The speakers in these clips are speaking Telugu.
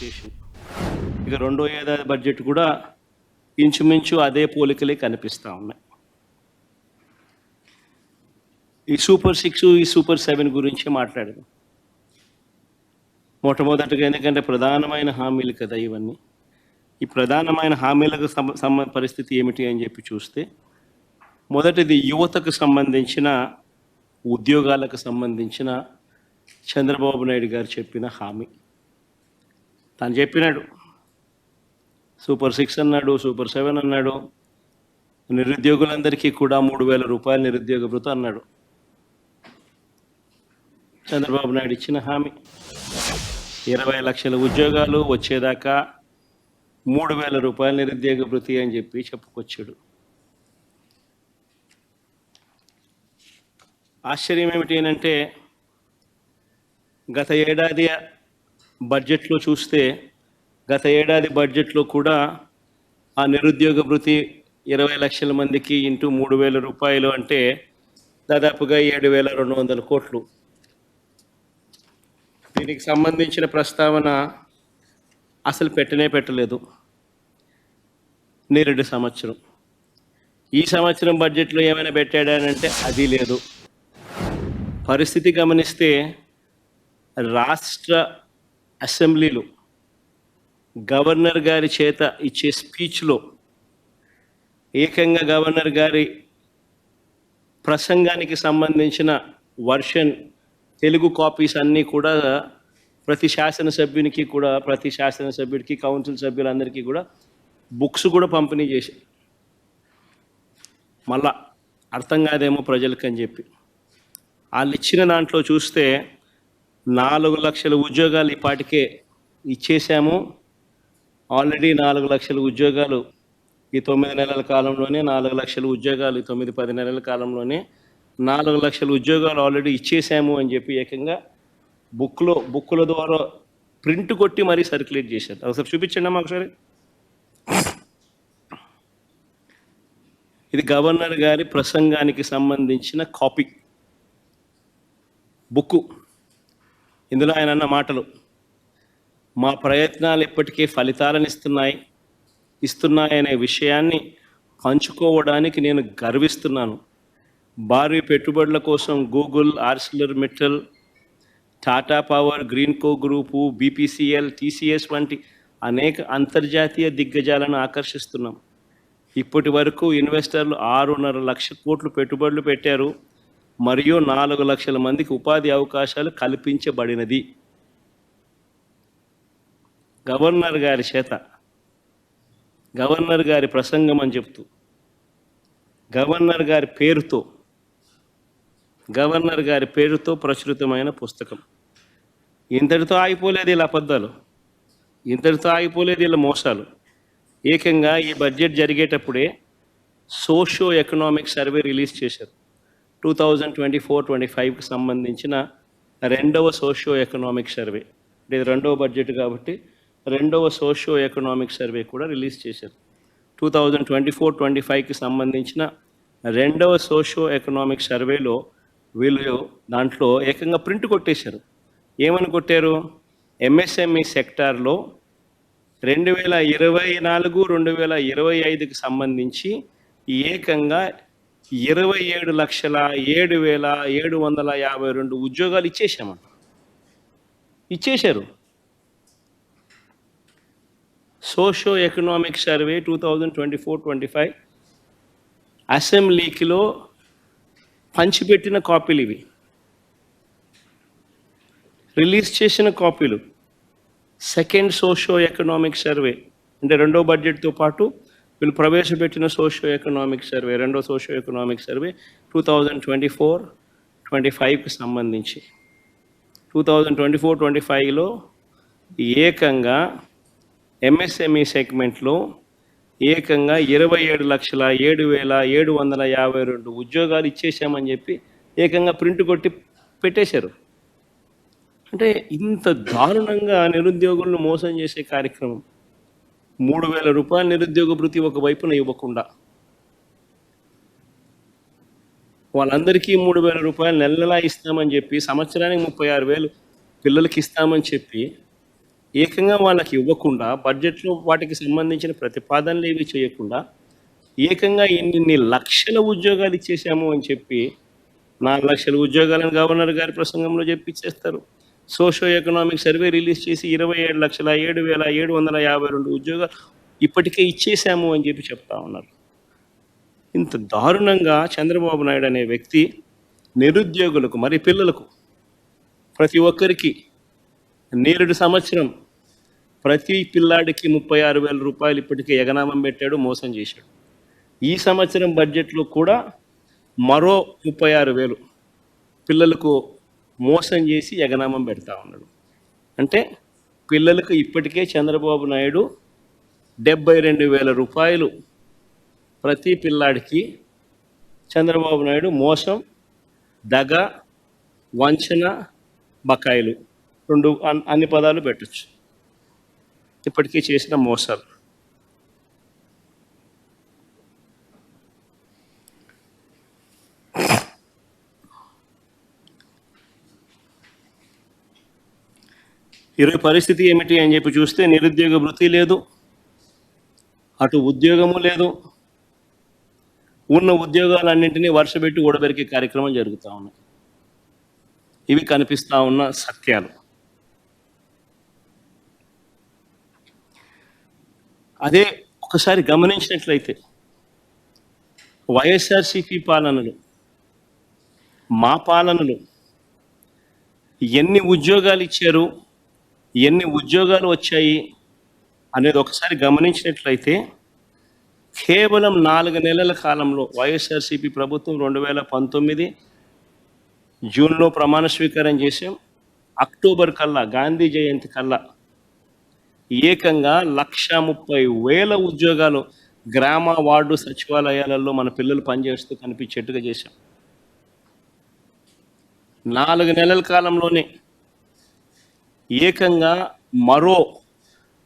చేసింది. ఇక రెండో ఏడాది బడ్జెట్ కూడా ఇంచుమించు అదే పోలికలే కనిపిస్తూ ఉన్నాయి. ఈ సూపర్ 6 ఈ సూపర్ 7 గురించి మాట్లాడదాం. మొట్టమొదటిగా ఎందుకంటే ప్రధానమైన హామీలు కదా ఇవన్నీ. ఈ ప్రధానమైన హామీలకు పరిస్థితి ఏమిటి అని చెప్పి చూస్తే, మొదటిది యువతకు సంబంధించిన ఉద్యోగాలకు సంబంధించిన చంద్రబాబు నాయుడు గారు చెప్పిన హామీ. తను చెప్పినాడు, సూపర్ 6 అన్నాడు, సూపర్ 7 అన్నాడు, నిరుద్యోగులందరికీ కూడా 3,000 రూపాయలు నిరుద్యోగ భృతి అన్నాడు. చంద్రబాబు నాయుడు ఇచ్చిన హామీ 20 లక్షల ఉద్యోగాలు వచ్చేదాకా 3,000 రూపాయల నిరుద్యోగ భృతి అని చెప్పి చెప్పుకొచ్చాడు. ఆశ్చర్యం ఏమిటి అంటే, గత ఏడాది బడ్జెట్లో చూస్తే, గత ఏడాది బడ్జెట్లో కూడా ఆ నిరుద్యోగ భృతి 20 లక్షల మందికి ఇంటూ 3,000 రూపాయలు అంటే దాదాపుగా 7,200 కోట్లు. దీనికి సంబంధించిన ప్రస్తావన అసలు పెట్టలేదు. నేరేడు సంవత్సరం. ఈ సంవత్సరం బడ్జెట్లో ఏమైనా పెట్టాడనంటే అది లేదు. పరిస్థితి గమనిస్తే రాష్ట్ర అసెంబ్లీలో గవర్నర్ గారి చేత ఇచ్చే స్పీచ్లో ఏకంగా గవర్నర్ గారి ప్రసంగానికి సంబంధించిన వర్షన్ తెలుగు కాపీస్ అన్నీ కూడా ప్రతి శాసనసభ్యుడికి కౌన్సిల్ సభ్యులందరికీ కూడా బుక్స్ కూడా పంపిణీ చేశారు. మళ్ళా అర్థం కాదేమో ప్రజలకు అని చెప్పి వాళ్ళు ఇచ్చిన దాంట్లో చూస్తే 4 లక్షల ఉద్యోగాలు ఇప్పటికే ఇచ్చేసాము. ఆల్రెడీ 4 లక్షల ఉద్యోగాలు ఈ 9 నెలల కాలంలోనే, 4 లక్షల ఉద్యోగాలు ఈ 9-10 నెలల కాలంలోనే 4 లక్షల ఉద్యోగాలు ఆల్రెడీ ఇచ్చేసాము అని చెప్పి ఏకంగా బుక్కుల ద్వారా ప్రింట్ కొట్టి మరీ సర్క్యులేట్ చేశారు. ఒకసారి చూపించండి అమ్మా ఒకసారి. ఇది గవర్నర్ గారి ప్రసంగానికి సంబంధించిన కాపీ బుక్కు. ఇందులో ఆయన అన్న మాటలు, మా ప్రయత్నాలు ఇప్పటికే ఫలితాలను ఇస్తున్నాయనే విషయాన్ని పంచుకోవడానికి నేను గర్విస్తున్నాను. భారీ పెట్టుబడుల కోసం Google, ArcelorMittal, Tata Power, Greenko group, BPCL, TCS వంటి అనేక అంతర్జాతీయ దిగ్గజాలను ఆకర్షిస్తున్నాం. ఇప్పటి వరకు ఇన్వెస్టర్లు 6.5 లక్షల కోట్లు పెట్టుబడులు పెట్టారు మరియు 4 లక్షల మందికి ఉపాధి అవకాశాలు కల్పించబడినది. గవర్నర్ గారి చేత గవర్నర్ గారి ప్రసంగం అని చెప్తూ గవర్నర్ గారి పేరుతో ప్రచురితమైన పుస్తకం. ఇంతటితో ఆగిపోలేదు ఇలా అబద్ధాలు, ఇంతటితో ఆగిపోలేదు ఇలా మోసాలు. ఏకంగా ఈ బడ్జెట్ జరిగేటప్పుడే సోషియో ఎకనామిక్ సర్వే రిలీజ్ చేశారు. 2024-25కి సంబంధించిన రెండవ సోషియో ఎకనామిక్ సర్వే. ఇది రెండవ బడ్జెట్ కాబట్టి రెండవ సోషియో ఎకనామిక్ సర్వే కూడా రిలీజ్ చేశారు. 2024-25కి సంబంధించిన రెండవ సోషియో ఎకనామిక్ సర్వేలో వీళ్ళు దాంట్లో ఏకంగా ప్రింట్ కొట్టేశారు. ఏమని కొట్టారు? ఎంఎస్ఎంఈ సెక్టార్లో 2024-2025కి సంబంధించి ఏకంగా 27,07,752 ఉద్యోగాలు ఇచ్చేశారు. సోషియో ఎకనామిక్ సర్వే 2024-25 అసెంబ్లీకిలో పంచిపెట్టిన కాపీలు ఇవి, రిలీజ్ చేసిన కాపీలు. సెకండ్ సోషియో ఎకనామిక్ సర్వే అంటే రెండో బడ్జెట్తో పాటు వీళ్ళు ప్రవేశపెట్టిన సోషియో ఎకనామిక్ సర్వే, రెండో సోషియో ఎకనామిక్ సర్వే 2024-25కి సంబంధించి 2024-25లో ఏకంగా ఎంఎస్ఎంఈ సెగ్మెంట్లో ఏకంగా 27,07,752 ఉద్యోగాలు ఇచ్చేసామని చెప్పి ఏకంగా ప్రింట్ కొట్టి పెట్టేశారు. అంటే ఇంత దారుణంగా నిరుద్యోగులను మోసం చేసే కార్యక్రమం. 3,000 రూపాయల నిరుద్యోగ భృతి ఒకవైపున ఇవ్వకుండా వాళ్ళందరికీ 3,000 రూపాయలు నెలలా ఇస్తామని చెప్పి, సంవత్సరానికి 36,000 పిల్లలకి ఇస్తామని చెప్పి ఏకంగా వాళ్ళకి ఇవ్వకుండా బడ్జెట్‌లో వాటికి సంబంధించిన ప్రతిపాదనలు ఏవి చేయకుండా ఏకంగా ఇన్నిన్ని లక్షల ఉద్యోగాలు ఇచ్చేసాము అని చెప్పి 4,00,000 ఉద్యోగాలను గవర్నర్ గారి ప్రసంగంలో చెప్పిచ్చేస్తారు. సోషియో ఎకనామిక్ సర్వే రిలీజ్ చేసి 27,07,752 ఉద్యోగాలు ఇప్పటికే ఇచ్చేసాము అని చెప్పి చెప్తా ఉన్నారు. ఇంత దారుణంగా చంద్రబాబు నాయుడు అనే వ్యక్తి నిరుద్యోగులకు మరి పిల్లలకు ప్రతి ఒక్కరికి నేరుడు సంవత్సరం ప్రతి పిల్లాడికి 36,000 రూపాయలు ఇప్పటికే ఎగనామం పెట్టాడు, మోసం చేశాడు. ఈ సంవత్సరం బడ్జెట్లో కూడా మరో 36,000 పిల్లలకు మోసం చేసి ఎగనామం పెడతా ఉన్నాడు. అంటే పిల్లలకు ఇప్పటికే చంద్రబాబు నాయుడు 72,000 రూపాయలు ప్రతి పిల్లాడికి చంద్రబాబు నాయుడు మోసం, దగ, వంచన, బకాయిలు రెండు అన్ని పదాలు పెట్టచ్చు. ఇప్పటికీ చేసిన మోసాలు. ఈరోజు పరిస్థితి ఏమిటి అని చెప్పి చూస్తే నిరుద్యోగ వృత్తి లేదు, అటు ఉద్యోగము లేదు. ఉన్న ఉద్యోగాలన్నింటినీ వర్షపెట్టి ఓడబెరికే కార్యక్రమం జరుగుతూ ఉన్నాయి. ఇవి కనిపిస్తూ ఉన్న సత్యాలు. అదే ఒకసారి గమనించినట్లయితే వైఎస్ఆర్సీపీ పాలనలు, మా పాలనలు ఎన్ని ఉద్యోగాలు ఇచ్చారు, ఎన్ని ఉద్యోగాలు వచ్చాయి అనేది ఒకసారి గమనించినట్లయితే కేవలం 4 నెలల కాలంలో వైఎస్ఆర్సీపీ ప్రభుత్వం 2019 జూన్లో ప్రమాణ స్వీకారం చేసాం. అక్టోబర్ కల్లా, గాంధీ జయంతి కల్లా ఏకంగా 130,000 ఉద్యోగాలు గ్రామ, వార్డు, సచివాలయాలలో మన పిల్లలు పనిచేస్తూ కనిపించేట్టుగా చేశాం. 4 నెలల కాలంలోనే ఏకంగా మరో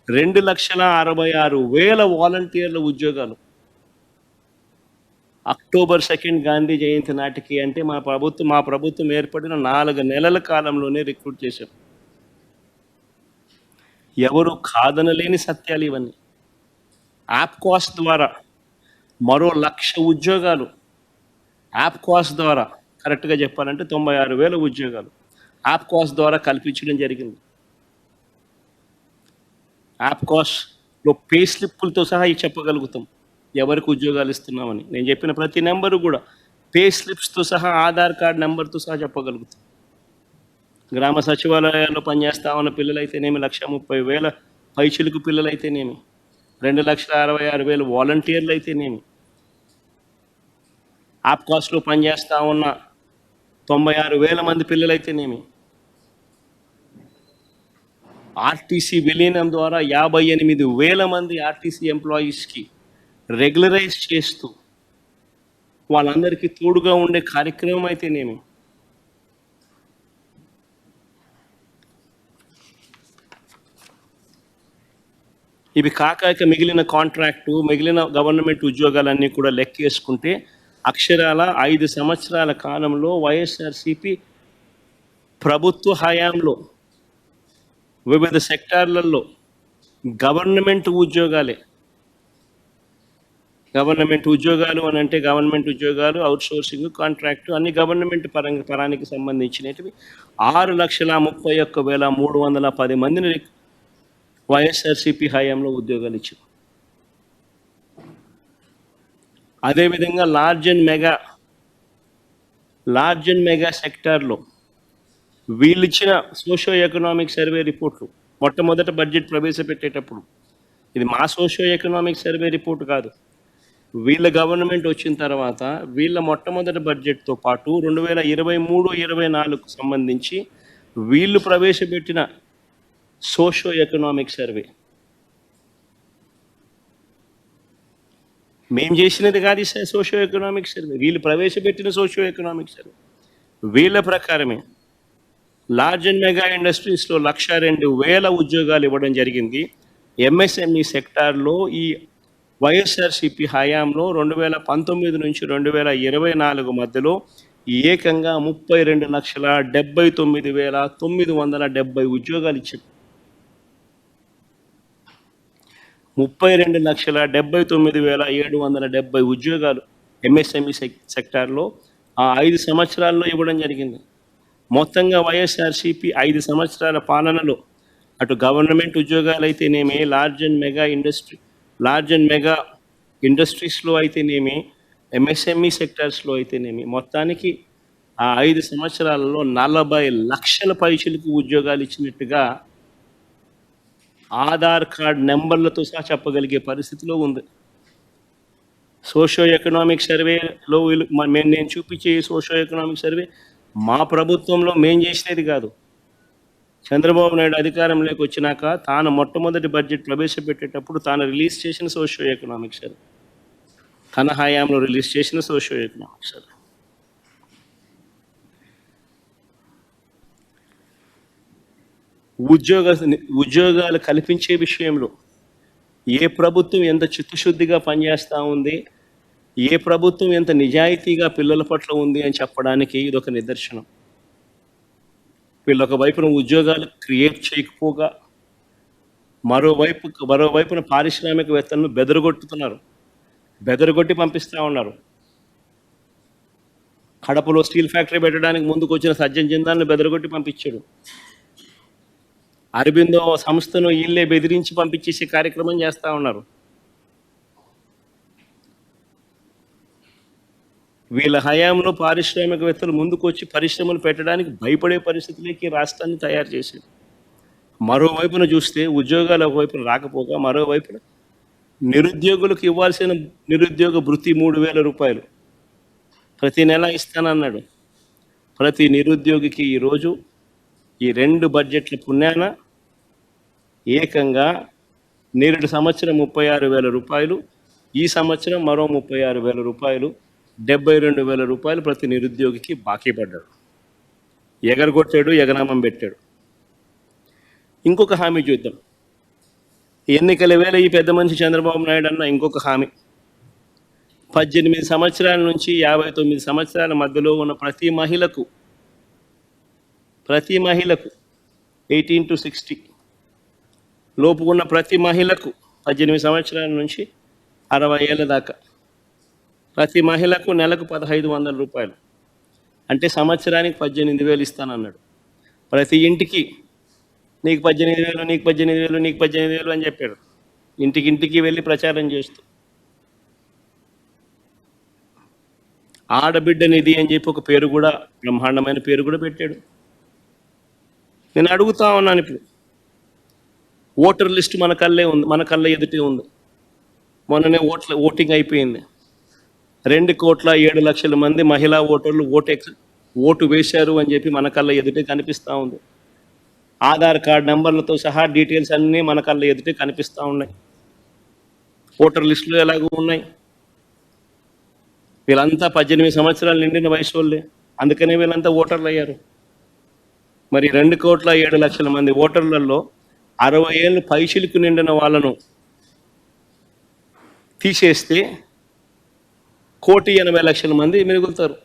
2,66,000 వాలంటీర్ల ఉద్యోగాలు అక్టోబర్ 2 గాంధీ జయంతి నాటికి, అంటే మా ప్రభుత్వం ఏర్పడిన 4 నెలల కాలంలోనే రిక్రూట్ చేశాం. ఎవరు కాదనలేని సత్యాలు ఇవన్నీ. యాప్కాస్ ద్వారా మరో 1,00,000 ఉద్యోగాలు, యాప్కాస్ ద్వారా కరెక్ట్గా చెప్పాలంటే 96,000 ఉద్యోగాలు యాప్కాస్ ద్వారా కల్పించడం జరిగింది. యాప్కాస్లో పే స్లిప్పులతో సహా చెప్పగలుగుతాం ఎవరికి ఉద్యోగాలు ఇస్తున్నామని. నేను చెప్పిన ప్రతి నెంబరు కూడా పే స్లిప్స్తో సహా, ఆధార్ కార్డ్ నెంబర్తో సహా చెప్పగలుగుతాం. గ్రామ సచివాలయాల్లో పనిచేస్తా ఉన్న పిల్లలైతేనేమి 1,30,000 పైచిలుకు పిల్లలైతేనేమి, 2,66,000 వాలంటీర్లు అయితేనేమి, యాప్కాస్లో పనిచేస్తూ ఉన్న 96,000 మంది పిల్లలైతేనేమి, ఆర్టీసీ విలీనం ద్వారా 58,000 మంది ఆర్టీసీ ఎంప్లాయీస్కి రెగ్యులరైజ్ చేస్తూ వాళ్ళందరికీ తోడుగా ఉండే కార్యక్రమం అయితేనేమి, ఇవి కాక మిగిలిన కాంట్రాక్టు, మిగిలిన గవర్నమెంట్ ఉద్యోగాలన్నీ కూడా లెక్కేసుకుంటే అక్షరాల 5 సంవత్సరాల కాలంలో వైఎస్ఆర్సీపీ ప్రభుత్వ హయాంలో వివిధ సెక్టార్లలో గవర్నమెంట్ ఉద్యోగాలు అని అంటే గవర్నమెంట్ ఉద్యోగాలు, అవుట్సోర్సింగ్, కాంట్రాక్టు అన్ని గవర్నమెంట్ పరానికి సంబంధించినవి 6,31,310 మందిని వైఎస్ఆర్సీపీ హయాంలో ఉద్యోగాలు ఇచ్చారు. అదేవిధంగా లార్జ్ అండ్ మెగా సెక్టార్లో వీళ్ళు ఇచ్చిన సోషియో ఎకనామిక్ సర్వే రిపోర్ట్లు మొట్టమొదట బడ్జెట్ ప్రవేశపెట్టేటప్పుడు, ఇది మా సోషియో ఎకనామిక్ సర్వే రిపోర్ట్ కాదు, వీళ్ళ గవర్నమెంట్ వచ్చిన తర్వాత వీళ్ళ మొట్టమొదటి బడ్జెట్తో పాటు 2023-24 సంబంధించి వీళ్ళు ప్రవేశపెట్టిన సోషియో ఎకనామిక్ సర్వే, మేము చేసినది కాదు సోషియో ఎకనామిక్ సర్వే, వీళ్ళు ప్రవేశపెట్టిన సోషియో ఎకనామిక్ సర్వే. వీళ్ళ ప్రకారమే లార్జ్ అండ్ మెగా ఇండస్ట్రీస్లో 102,000 ఉద్యోగాలు ఇవ్వడం జరిగింది. ఎంఎస్ఎంఈ సెక్టార్లో ఈ వైఎస్ఆర్సీపీ హయాంలో 2019 నుంచి 2024 మధ్యలో ఏకంగా 32,79,970 ఉద్యోగాలు ఇచ్చారు. 32,79,770 ఉద్యోగాలు ఎంఎస్ఎంఈ సెక్టార్లో ఆ 5 సంవత్సరాల్లో ఇవ్వడం జరిగింది. మొత్తంగా వైఎస్ఆర్సీపీ 5 సంవత్సరాల పాలనలో అటు గవర్నమెంట్ ఉద్యోగాలైతేనేమి, లార్జ్ అండ్ మెగా ఇండస్ట్రీస్లో అయితేనేమి, ఎంఎస్ఎంఈ సెక్టార్స్లో అయితేనేమి, మొత్తానికి ఆ 5 సంవత్సరాలలో 40 లక్షల పైచిలకు ఉద్యోగాలు ఇచ్చినట్టుగా ఆధార్ కార్డ్ నెంబర్లతో సహా చెప్పగలిగే పరిస్థితిలో ఉంది. సోషియో ఎకనామిక్ సర్వేలో నేను చూపించే సోషియో ఎకనామిక్ సర్వే మా ప్రభుత్వంలో మేం చేసినది కాదు. చంద్రబాబు నాయుడు అధికారంలోకి వచ్చినాక తాను మొట్టమొదటి బడ్జెట్ ప్రవేశపెట్టేటప్పుడు తాను రిలీజ్ చేసిన సోషియో ఎకనామిక్ సర్వే, తన హయాంలో రిలీజ్ చేసిన సోషియో ఎకనామిక్ సర్వే. ఉద్యోగాలు కల్పించే విషయంలో ఏ ప్రభుత్వం ఎంత చిత్తశుద్ధిగా పనిచేస్తూ ఉంది, ఏ ప్రభుత్వం ఎంత నిజాయితీగా పిల్లల పట్ల ఉంది అని చెప్పడానికి ఇదొక నిదర్శనం. వీళ్ళొక వైపున ఉద్యోగాలు క్రియేట్ చేయకపోగా మరోవైపున పారిశ్రామికవేత్తలను బెదరగొట్టి పంపిస్తూ ఉన్నారు. కడపలో స్టీల్ ఫ్యాక్టరీ పెట్టడానికి ముందుకు వచ్చిన సజ్జన్ జిందాల్ని బెదరగొట్టి పంపించాడు. అరబిందో సంస్థను వీళ్ళే బెదిరించి పంపించేసే కార్యక్రమం చేస్తూ ఉన్నారు. వీళ్ళ హయాంలో పారిశ్రామికవేత్తలు ముందుకు వచ్చి పరిశ్రమలు పెట్టడానికి భయపడే పరిస్థితులకి రాష్ట్రాన్ని తయారు చేశారు. మరోవైపున చూస్తే ఉద్యోగాలు ఒకవైపున రాకపోగా మరోవైపున నిరుద్యోగులకు ఇవ్వాల్సిన నిరుద్యోగ భృతి 3,000 రూపాయలు ప్రతి నెల ఇస్తానన్నాడు. ప్రతి నిరుద్యోగికి ఈరోజు ఈ 2 బడ్జెట్ల పుణ్యాన ఏకంగా నేరుడు సంవత్సరం 36,000 రూపాయలు, ఈ సంవత్సరం మరో 36,000 రూపాయలు, 72,000 రూపాయలు ప్రతి నిరుద్యోగికి బాకీ పడ్డాడు. ఎగరగొట్టాడు, ఎగనామం పెట్టాడు. ఇంకొక హామీ చూద్దాం. ఎన్నికల వేళ ఈ పెద్ద మనిషి చంద్రబాబు నాయుడు అన్న ఇంకొక హామీ, 18 సంవత్సరాల నుంచి 59 సంవత్సరాల మధ్యలో ఉన్న ప్రతి మహిళకు 18 to 60 లోపు ఉన్న ప్రతి మహిళకు 18 సంవత్సరాల నుంచి 60 ఏళ్ళ దాకా ప్రతి మహిళకు నెలకు 1,500 రూపాయలు, అంటే సంవత్సరానికి 18,000 ఇస్తానన్నాడు. ప్రతి ఇంటికి నీకు 18,000, నీకు 18,000, నీకు 18,000 అని చెప్పాడు. ఇంటికి వెళ్ళి ప్రచారం చేస్తూ ఆడబిడ్డ నిధి అని చెప్పి ఒక పేరు కూడా, బ్రహ్మాండమైన పేరు కూడా పెట్టాడు. నేను అడుగుతా ఉన్నాను, ఇప్పుడు ఓటర్ లిస్ట్ మన కళ్ళ ఎదుటే ఉంది. మొన్ననే ఓటింగ్ అయిపోయింది. 2,07,00,000 మంది మహిళా ఓటర్లు ఓటు వేశారు అని చెప్పి మన కళ్ళ ఎదుటే కనిపిస్తూ ఉంది. ఆధార్ కార్డ్ నెంబర్లతో సహా డీటెయిల్స్ అన్నీ మన కళ్ళ ఎదుటే కనిపిస్తూ ఉన్నాయి. ఓటర్ లిస్టులు ఎలాగూ ఉన్నాయి. వీళ్ళంతా 18 సంవత్సరాలు నిండిన వయసు వాళ్ళే, అందుకనే వీళ్ళంతా ఓటర్లు అయ్యారు. మరి 2,07,00,000 మంది ఓటర్లలో 60 ఏళ్ళు పైచిలకు నిండిన వాళ్ళను తీసేస్తే 1,80,00,000 మంది మిగులుతారు.